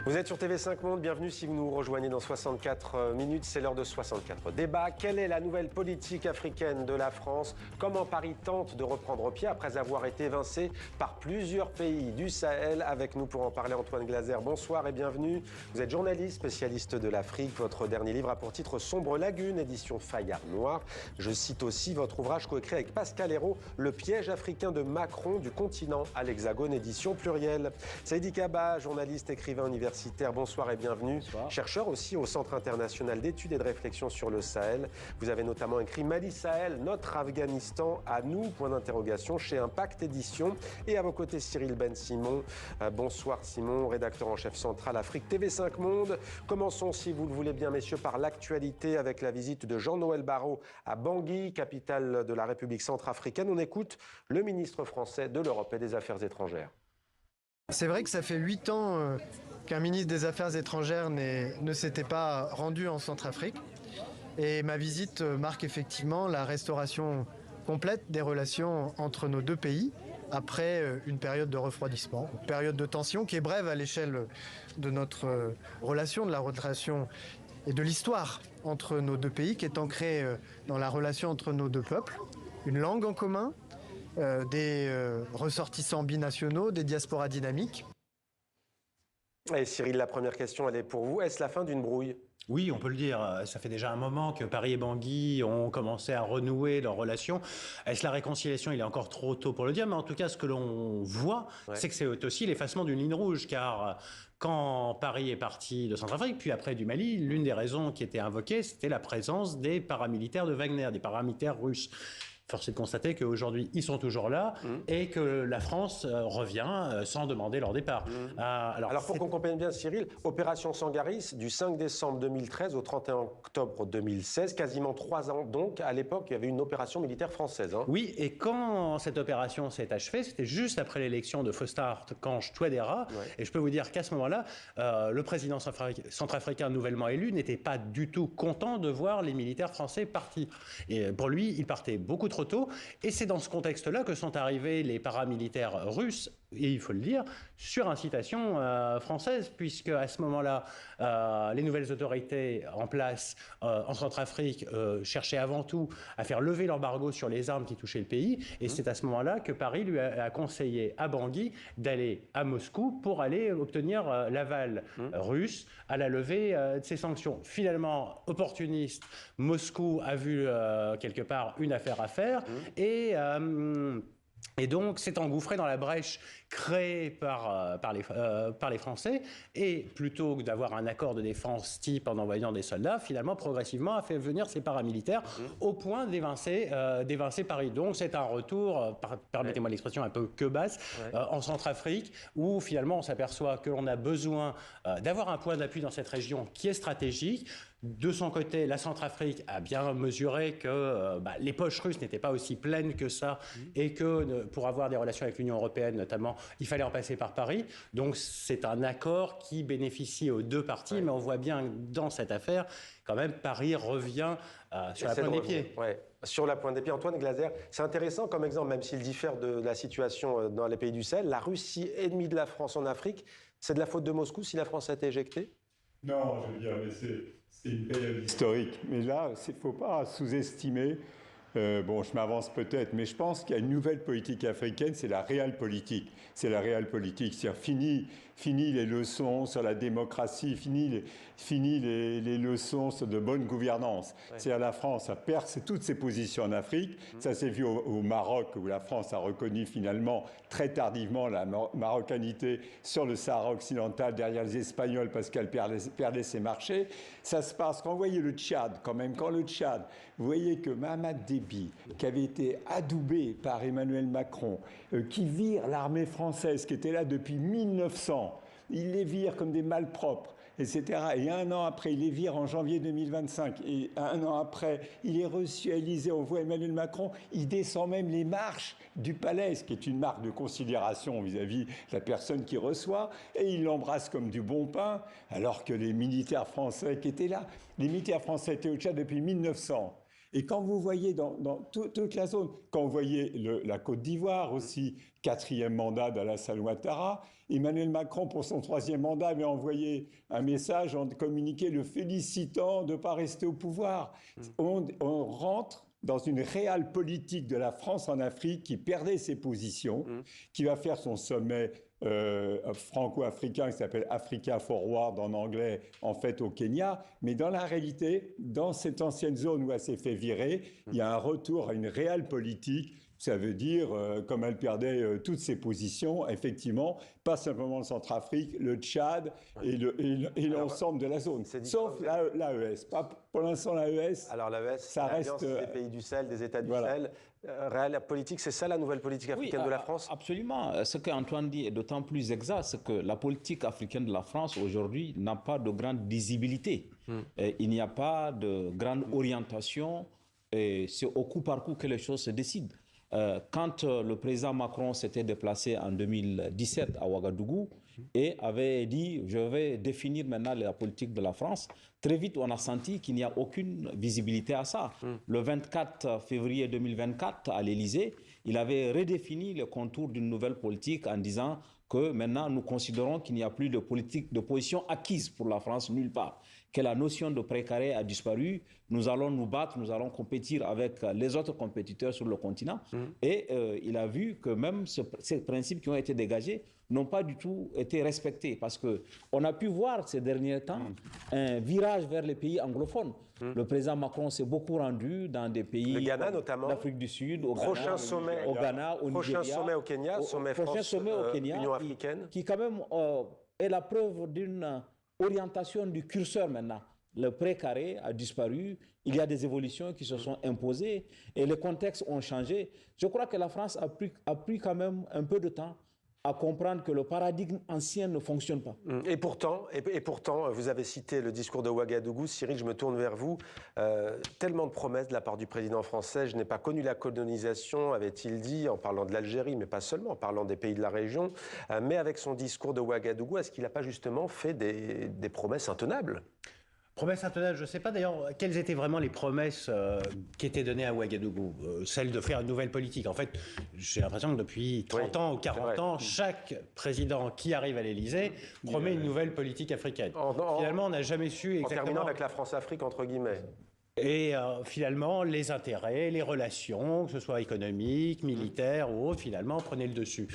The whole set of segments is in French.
Vous êtes sur TV5 Monde, bienvenue si vous nous rejoignez dans 64 minutes, c'est l'heure de 64 débats. Quelle est la nouvelle politique africaine de la France? Comment Paris tente de reprendre pied après avoir été évincé par plusieurs pays du Sahel? Avec nous pour en parler, Antoine Glaser, bonsoir et bienvenue. Vous êtes journaliste, spécialiste de l'Afrique. Votre dernier livre a pour titre Sombre Lagune, édition Fayard Noir. Je cite aussi votre ouvrage coécrit avec Pascal Hérault, Le piège africain de Macron, du continent à l'Hexagone, édition Pluriel. Saïdi Kaba, journaliste, écrivain universitaire, bonsoir et bienvenue. Bonsoir. Chercheur aussi au Centre international d'études et de réflexion sur le Sahel. Vous avez notamment écrit Mali Sahel, notre Afghanistan à nous, point d'interrogation, chez Impact Édition. Et à vos côtés, Cyril Ben Simon. Bonsoir Simon, rédacteur en chef central Afrique TV5 Monde. Commençons, si vous le voulez bien, messieurs, par l'actualité avec la visite de Jean-Noël Barrot à Bangui, capitale de la République centrafricaine. On écoute le ministre français de l'Europe et des Affaires étrangères. C'est vrai que ça fait 8 ans qu'un ministre des Affaires étrangères ne s'était pas rendu en Centrafrique. Et ma visite marque effectivement la restauration complète des relations entre nos deux pays après une période de refroidissement, une période de tension qui est brève à l'échelle de notre relation, de la relation et de l'histoire entre nos deux pays, qui est ancrée dans la relation entre nos deux peuples, une langue en commun, des ressortissants binationaux, des diasporas dynamiques. Et Cyril, la première question, elle est pour vous. Est-ce la fin d'une brouille ? Oui, on peut le dire. Ça fait déjà un moment que Paris et Bangui ont commencé à renouer leurs relations. Est-ce la réconciliation? Il est encore trop tôt pour le dire, mais en tout cas, ce que l'on voit, c'est que c'est aussi l'effacement d'une ligne rouge, car quand Paris est parti de Centrafrique, puis après du Mali, l'une des raisons qui était invoquée, c'était la présence des paramilitaires de Wagner, des paramilitaires russes. Force est de constater qu'aujourd'hui, ils sont toujours là et que la France revient sans demander leur départ. Alors pour qu'on comprenne bien, Cyril, opération Sangaris, du 5 décembre 2013 au 31 octobre 2016, quasiment 3 ans donc. À l'époque, il y avait une opération militaire française. Oui, et quand cette opération s'est achevée, c'était juste après l'élection de Faustin-Archange Touadéra. Et je peux vous dire qu'à ce moment-là, le président centrafricain nouvellement élu n'était pas du tout content de voir les militaires français partir. Et pour lui, ils partaient beaucoup trop tôt, et c'est dans ce contexte-là que sont arrivés les paramilitaires russes, et il faut le dire, sur incitation française, puisque à ce moment-là, les nouvelles autorités en place en Centrafrique cherchaient avant tout à faire lever l'embargo sur les armes qui touchaient le pays, et c'est à ce moment-là que Paris lui a conseillé à Bangui d'aller à Moscou pour aller obtenir l'aval russe à la levée de ces sanctions. Finalement, opportuniste, Moscou a vu quelque part une affaire à faire, et donc s'est engouffré dans la brèche créée par les Français, et plutôt que d'avoir un accord de défense type en envoyant des soldats, finalement progressivement a fait venir ces paramilitaires au point d'évincer Paris. Donc c'est un retour, permettez-moi l'expression un peu que basse, en Centrafrique, où finalement on s'aperçoit que l'on a besoin d'avoir un point d'appui dans cette région qui est stratégique. De son côté, la Centrafrique a bien mesuré que les poches russes n'étaient pas aussi pleines que ça, et que pour avoir des relations avec l'Union européenne notamment, il fallait en passer par Paris. Donc c'est un accord qui bénéficie aux deux parties, mais on voit bien que dans cette affaire, quand même, Paris revient sur la pointe des pieds. Sur la pointe des pieds, Antoine Glaser, c'est intéressant comme exemple, même s'il diffère de la situation dans les pays du Sahel. La Russie, ennemie de la France en Afrique, c'est de la faute de Moscou si la France a été éjectée ? Non, je veux dire, mais c'est une période historique. Mais là, il ne faut pas sous-estimer. Je m'avance peut-être, mais je pense qu'il y a une nouvelle politique africaine, c'est la réelle politique. C'est la réelle politique. C'est-à-dire fini les leçons sur la démocratie, fini les leçons sur de bonne gouvernance. C'est-à-dire la France a percé toutes ses positions en Afrique. Ça s'est vu au Maroc, où la France a reconnu finalement très tardivement la marocanité sur le Sahara occidental derrière les Espagnols parce qu'elle perdait ses marchés. Ça se passe quand vous voyez le Tchad, quand même, quand le Tchad, vous voyez que Mahamat Déby, qui avait été adoubé par Emmanuel Macron, qui vire l'armée française qui était là depuis 1900, il les vire comme des malpropres, etc. Et un an après, il les vire en janvier 2025. Et un an après, il est reçu à l'Élysée. On voit Emmanuel Macron, il descend même les marches du palais, ce qui est une marque de considération vis-à-vis de la personne qui reçoit. Et il l'embrasse comme du bon pain, alors que les militaires français qui étaient là, les militaires français étaient au Tchad depuis 1900. Et quand vous voyez dans toute la zone, quand vous voyez la Côte d'Ivoire aussi, 4e mandat d'Alassane Ouattara, Emmanuel Macron, pour son 3e mandat, avait envoyé un message en communiqué le félicitant de ne pas rester au pouvoir. On rentre dans une réelle politique de la France en Afrique qui perdait ses positions, qui va faire son sommet franco-africain qui s'appelle Africa Forward en anglais, en fait au Kenya. Mais dans la réalité, dans cette ancienne zone où elle s'est fait virer, il y a un retour à une réelle politique. Ça veut dire, comme elle perdait toutes ses positions, effectivement, pas simplement le Centrafrique, le Tchad et l'ensemble de la zone. Sauf l'AES. Pour l'instant, l'AES. Alors l'AES, ça reste des pays du Sahel, des États du Sahel. Réelle politique, c'est ça la nouvelle politique africaine de la France? Absolument. Ce qu'Antoine dit est d'autant plus exact, c'est que la politique africaine de la France aujourd'hui n'a pas de grande visibilité. Il n'y a pas de grande orientation. C'est au coup par coup que les choses se décident. Quand le président Macron s'était déplacé en 2017 à Ouagadougou et avait dit « je vais définir maintenant la politique de la France », très vite on a senti qu'il n'y a aucune visibilité à ça. Le 24 février 2024 à l'Élysée, il avait redéfini les contours d'une nouvelle politique en disant que maintenant nous considérons qu'il n'y a plus de politique de position acquise pour la France nulle part, que la notion de précaré a disparu, nous allons nous battre, nous allons compétir avec les autres compétiteurs sur le continent. Et il a vu que même ces principes qui ont été dégagés n'ont pas du tout été respectés parce qu'on a pu voir ces derniers temps un virage vers les pays anglophones. Le président Macron s'est beaucoup rendu dans des pays d'Afrique du Sud, au Ghana, au Nigeria. Prochain sommet au Kenya, Union africaine. Qui quand même est la preuve d'une orientation du curseur maintenant. Le précaré a disparu, il y a des évolutions qui se sont imposées et les contextes ont changé. Je crois que la France a pris quand même un peu de temps à comprendre que le paradigme ancien ne fonctionne pas. Et pourtant, vous avez cité le discours de Ouagadougou. Cyril, je me tourne vers vous. Tellement de promesses de la part du président français. Je n'ai pas connu la colonisation, avait-il dit, en parlant de l'Algérie, mais pas seulement, en parlant des pays de la région. Mais avec son discours de Ouagadougou, est-ce qu'il n'a pas justement fait des promesses intenables ? Promesses intenables, je ne sais pas d'ailleurs quelles étaient vraiment les promesses qui étaient données à Ouagadougou. Celle de faire une nouvelle politique. En fait, j'ai l'impression que depuis 30 ans ou 40 ans, chaque président qui arrive à l'Élysée promet une nouvelle politique africaine. Finalement, on n'a jamais su exactement... En terminant avec la France-Afrique, entre guillemets. Et finalement, les intérêts, les relations, que ce soit économiques, militaires ou autres, finalement, prenaient le dessus.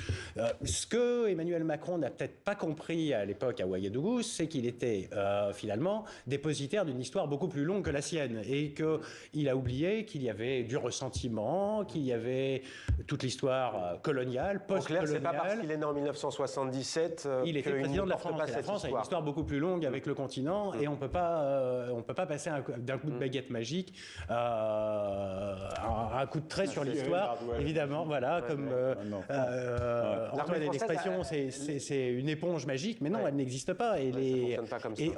Ce que Emmanuel Macron n'a peut-être pas compris à l'époque à Ouagadougou, c'est qu'il était finalement dépositaire d'une histoire beaucoup plus longue que la sienne et qu'il a oublié qu'il y avait du ressentiment, qu'il y avait toute l'histoire coloniale, post-coloniale. C'est pas parce qu'il est né en 1977 il était président de la France. Et la France a une histoire beaucoup plus longue avec le continent et on peut pas passer d'un coup de baguette magique, un coup de trait sur l'histoire, évidemment, voilà, comme Antoine a l'expression, c'est une éponge magique, mais non, elle n'existe pas. Et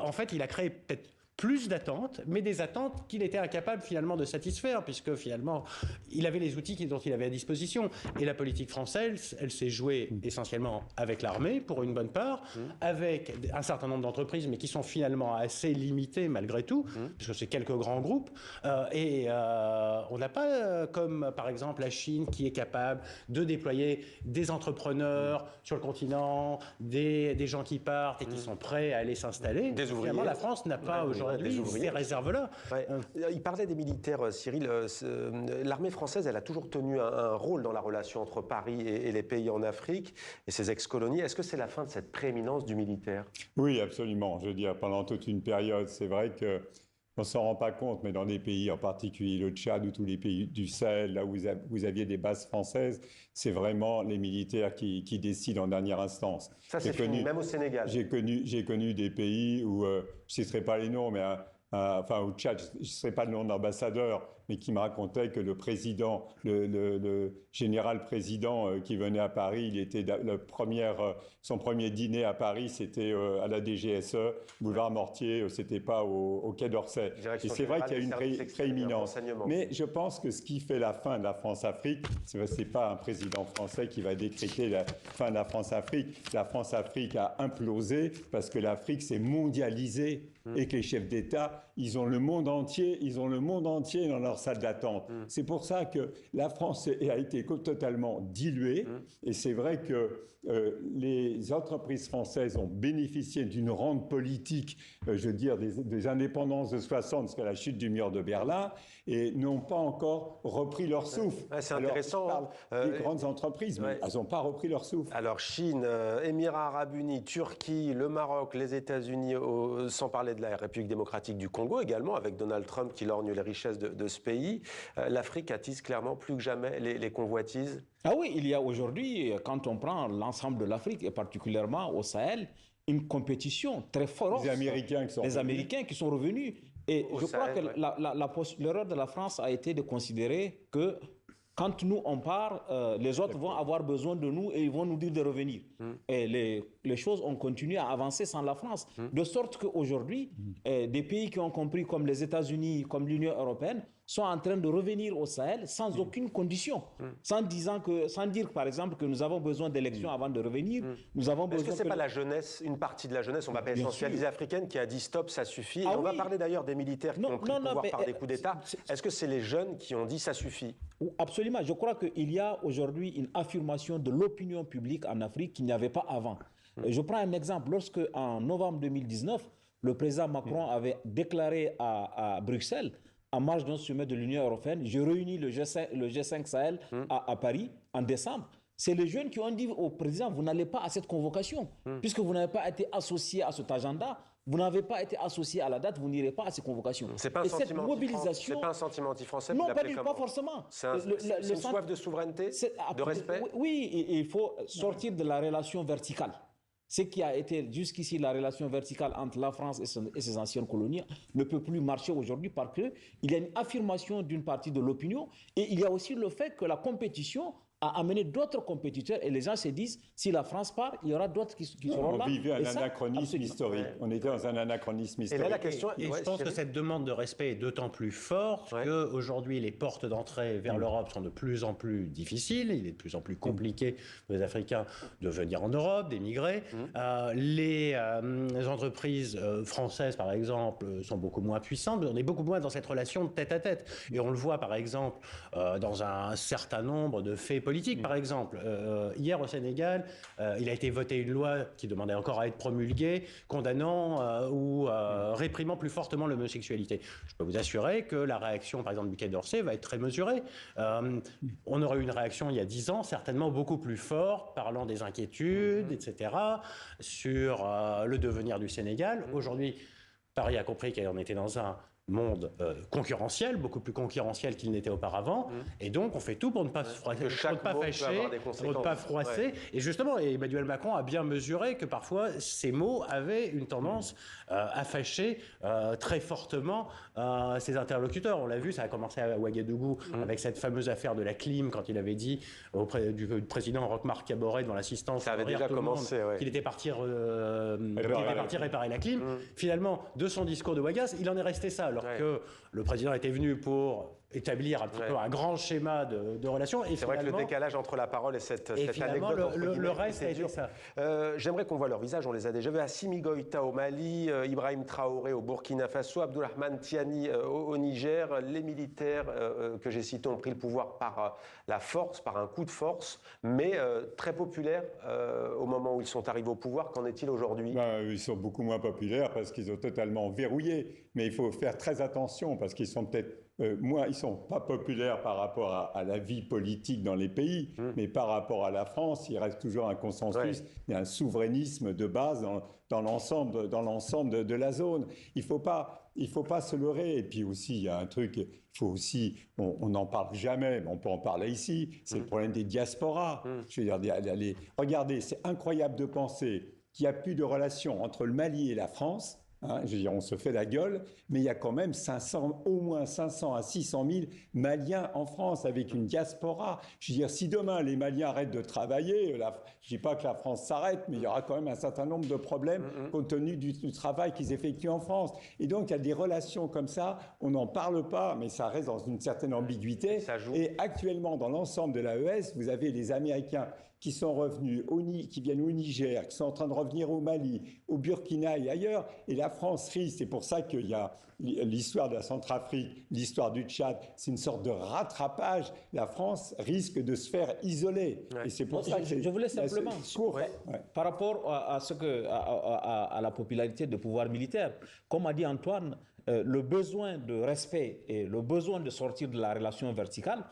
en fait, il a créé peut-être plus d'attentes, mais des attentes qu'il était incapable finalement de satisfaire, puisque finalement, il avait les outils dont il avait à disposition. Et la politique française, elle s'est jouée essentiellement avec l'armée, pour une bonne part, avec un certain nombre d'entreprises, mais qui sont finalement assez limitées malgré tout, parce que c'est quelques grands groupes. On n'a pas, comme par exemple la Chine, qui est capable de déployer des entrepreneurs sur le continent, des gens qui partent et qui sont prêts à aller s'installer. Des ouvriers. Finalement, la France n'a pas aujourd'hui ces réserves-là. Il parlait des militaires, Cyril. L'armée française, elle a toujours tenu un rôle dans la relation entre Paris et les pays en Afrique et ses ex-colonies. Est-ce que c'est la fin de cette prééminence du militaire ? Oui, absolument. Je veux dire, pendant toute une période, c'est vrai que on ne s'en rend pas compte, mais dans des pays, en particulier le Tchad ou tous les pays du Sahel, là où vous aviez des bases françaises, c'est vraiment les militaires qui décident en dernière instance. Ça, c'est fini, même au Sénégal. J'ai connu des pays où, je ne citerai pas les noms, mais au Tchad, je ne citerai pas le nom d'ambassadeur, mais qui me racontait que le président, le général président qui venait à Paris, il était son premier dîner à Paris, c'était à la DGSE, boulevard Mortier, c'était pas au Quai d'Orsay. Et c'est vrai qu'il y a une prééminence. Mais je pense que ce qui fait la fin de la France-Afrique, c'est pas un président français qui va décréter la fin de la France-Afrique. La France-Afrique a implosé parce que l'Afrique s'est mondialisée et que les chefs d'État, ils ont le monde entier dans leur salle d'attente. C'est pour ça que la France a été totalement diluée. Et c'est vrai que les entreprises françaises ont bénéficié d'une rente politique, je veux dire, des indépendances de 60 jusqu'à la chute du mur de Berlin, et n'ont pas encore repris leur souffle. C'est intéressant. Alors, je parle des grandes entreprises, mais elles n'ont pas repris leur souffle. Alors Chine, Émirats Arabes Unis, Turquie, le Maroc, les États-Unis, sans parler de la République démocratique du Congo également, avec Donald Trump qui lorgne les richesses de ce pays. L'Afrique attise clairement plus que jamais les convoitises. Ah oui, il y a aujourd'hui, quand on prend l'ensemble de l'Afrique, et particulièrement au Sahel, une compétition très forte. Les Américains qui sont revenus. Et je crois que l'erreur de la France a été de considérer que quand nous on part, les autres vont avoir besoin de nous et ils vont nous dire de revenir. Et les choses ont continué à avancer sans la France. De sorte qu'aujourd'hui, des pays qui ont compris, comme les États-Unis, comme l'Union européenne, sont en train de revenir au Sahel sans aucune condition. Sans dire, par exemple, que nous avons besoin d'élections avant de revenir. Nous avons besoin. Est-ce que ce n'est pas la jeunesse, une partie de la jeunesse, on va pas essentialiser africaine, qui a dit stop, ça suffit. On va parler d'ailleurs des militaires qui ont pris le pouvoir par des coups d'État. Est-ce que c'est les jeunes qui ont dit ça suffit? Absolument. Je crois qu'il y a aujourd'hui une affirmation de l'opinion publique en Afrique qu'il n'y avait pas avant. Je prends un exemple. Lorsque, en novembre 2019, le président Macron avait déclaré à Bruxelles, en marge d'un sommet de l'Union européenne, je réunis le G5 Sahel à Paris en décembre. C'est les jeunes qui ont dit au président, vous n'allez pas à cette convocation, puisque vous n'avez pas été associé à cet agenda, vous n'avez pas été associé à la date, vous n'irez pas à ces convocations. C'est pas un sentiment anti-français. C'est pas un sentiment anti-français. Non, pas forcément. C'est une soif de souveraineté, de respect. Oui, il faut sortir de la relation verticale. Ce qui a été jusqu'ici la relation verticale entre la France et ses anciennes colonies ne peut plus marcher aujourd'hui parce qu'il y a une affirmation d'une partie de l'opinion et il y a aussi le fait que la compétition a amené d'autres compétiteurs et les gens se disent si la France part, il y aura d'autres qui seront là. On vivait un anachronisme historique. On était dans un anachronisme historique. Et là, la question, je pense que cette demande de respect est d'autant plus forte qu'aujourd'hui, les portes d'entrée vers l'Europe sont de plus en plus difficiles. Il est de plus en plus compliqué pour les Africains de venir en Europe, d'émigrer. Les entreprises françaises, par exemple, sont beaucoup moins puissantes. On est beaucoup moins dans cette relation de tête à tête. Et on le voit, par exemple, dans un certain nombre de faits politiques. Par exemple, hier au Sénégal, il a été voté une loi qui demandait encore à être promulguée, condamnant ou réprimant plus fortement l'homosexualité. Je peux vous assurer que la réaction, par exemple, du Quai d'Orsay va être très mesurée. On aurait eu une réaction il y a 10 ans, certainement beaucoup plus forte, parlant des inquiétudes, etc., sur le devenir du Sénégal. Aujourd'hui, Paris a compris qu'on était dans un monde concurrentiel, beaucoup plus concurrentiel qu'il n'était auparavant, et donc on fait tout pour ne pas fâcher, pour ne pas froisser. Et justement, Emmanuel Macron a bien mesuré que parfois ces mots avaient une tendance à fâcher très fortement ses interlocuteurs. On l'a vu, ça a commencé à Ouagadougou avec cette fameuse affaire de la clim, quand il avait dit auprès du président Roch-Marc Kaboré dans l'assistance, ça avait déjà commencé, qu'il était parti réparer la clim. Finalement, de son discours de Ouagas, il en est resté ça. Alors que le président était venu pour établir un petit peu un grand schéma de relations. C'est vrai que le décalage entre la parole et cette anecdote... Le reste a été ça. J'aimerais qu'on voit leurs visages, on les a déjà vus. Assimi Goïta au Mali, Ibrahim Traoré au Burkina Faso, Abdourahmane Tiani au Niger. Les militaires que j'ai cités ont pris le pouvoir par la force, par un coup de force, mais très populaires au moment où ils sont arrivés au pouvoir. Qu'en est-il aujourd'hui? Ils sont beaucoup moins populaires parce qu'ils ont totalement verrouillé. Mais il faut faire très attention parce qu'ils sont peut-être... ils ne sont pas populaires par rapport à la vie politique dans les pays, mais par rapport à la France, il reste toujours un consensus, il y a un souverainisme de base dans l'ensemble de la zone. Il faut pas se leurrer. Et puis aussi, il y a un truc, on n'en parle jamais, mais on peut en parler ici, c'est le problème des diasporas. Je veux dire, regardez, c'est incroyable de penser qu'il n'y a plus de relation entre le Mali et la France. Je veux dire, on se fait la gueule, mais il y a quand même au moins 500 à 600 000 Maliens en France avec une diaspora. Je veux dire, si demain les Maliens arrêtent de travailler, je ne dis pas que la France s'arrête, mais il y aura quand même un certain nombre de problèmes compte tenu du travail qu'ils effectuent en France. Et donc, il y a des relations comme ça, on n'en parle pas, mais ça reste dans une certaine ambiguïté. Et actuellement, dans l'ensemble de l'AES, vous avez les Américains qui sont revenus, qui viennent au Niger, qui sont en train de revenir au Mali, au Burkina et ailleurs. Et la France risque, c'est pour ça qu'il y a l'histoire de la Centrafrique, l'histoire du Tchad, c'est une sorte de rattrapage. La France risque de se faire isoler. Ouais. Et c'est pour ça que je voulais simplement, par rapport à la popularité de pouvoir militaire, comme a dit Antoine, le besoin de respect et le besoin de sortir de la relation verticale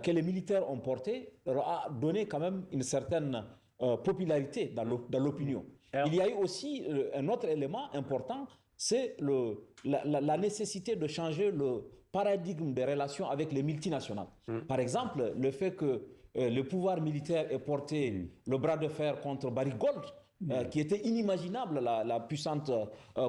que les militaires ont porté a donné quand même une certaine popularité dans l'opinion. Il y a eu aussi un autre élément important, c'est la nécessité de changer le paradigme des relations avec les multinationales. Par exemple, le fait que le pouvoir militaire ait porté le bras de fer contre Barrick Gold, qui était inimaginable, la puissante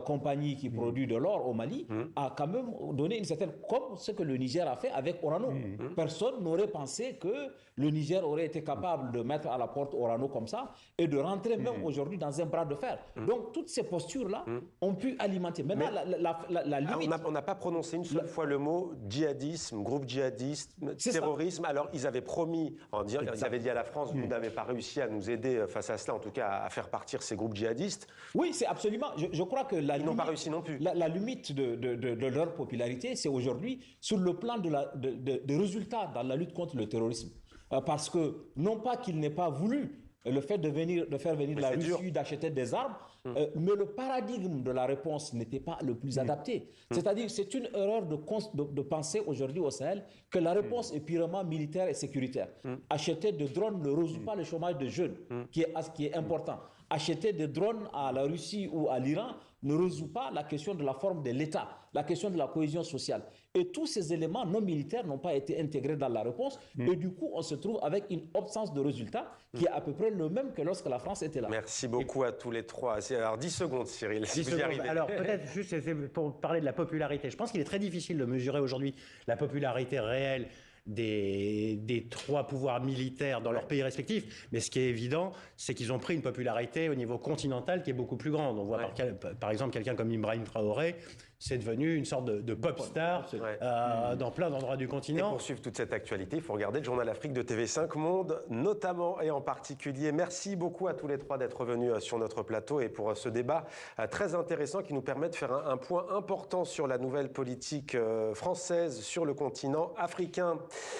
compagnie qui produit de l'or au Mali, a quand même donné une certaine... Comme ce que le Niger a fait avec Orano. Personne n'aurait pensé que le Niger aurait été capable de mettre à la porte Orano comme ça et de rentrer même aujourd'hui dans un bras de fer. Donc toutes ces postures-là ont pu alimenter. Maintenant, la limite... On n'a pas prononcé une seule fois le mot djihadisme, groupe djihadiste, terrorisme. Alors ils avaient promis, ils avaient dit à la France, vous n'avez pas réussi à nous aider face à cela, en tout cas à faire partir ces groupes djihadistes. Oui, c'est absolument. Je crois que ils n'ont pas réussi non plus. La limite de leur popularité, c'est aujourd'hui sur le plan des résultats dans la lutte contre le terrorisme. Parce que, non pas qu'il n'ait pas voulu le fait de faire venir la Russie, d'acheter des armes, mais le paradigme de la réponse n'était pas le plus adapté. C'est-à-dire c'est une erreur de penser aujourd'hui au Sahel que la réponse est purement militaire et sécuritaire. Acheter des drones ne résout pas le chômage des jeunes, qui est important. Acheter des drones à la Russie ou à l'Iran ne résout pas la question de la forme de l'État, la question de la cohésion sociale. Et tous ces éléments non militaires n'ont pas été intégrés dans la réponse. Et du coup, on se trouve avec une absence de résultat qui est à peu près le même que lorsque la France était là. Merci beaucoup à tous les trois. Alors 10 secondes, Cyril, si vous y arrivez. Alors peut-être juste pour parler de la popularité. Je pense qu'il est très difficile de mesurer aujourd'hui la popularité réelle des trois pouvoirs militaires dans leurs pays respectifs. Mais ce qui est évident, c'est qu'ils ont pris une popularité au niveau continental qui est beaucoup plus grande. On voit par exemple quelqu'un comme Ibrahim Traoré, c'est devenu une sorte de pop star dans plein d'endroits du continent. Et pour suivre toute cette actualité, il faut regarder le journal Afrique de TV5 Monde, notamment et en particulier. Merci beaucoup à tous les trois d'être venus sur notre plateau et pour ce débat très intéressant qui nous permet de faire un point important sur la nouvelle politique française sur le continent africain.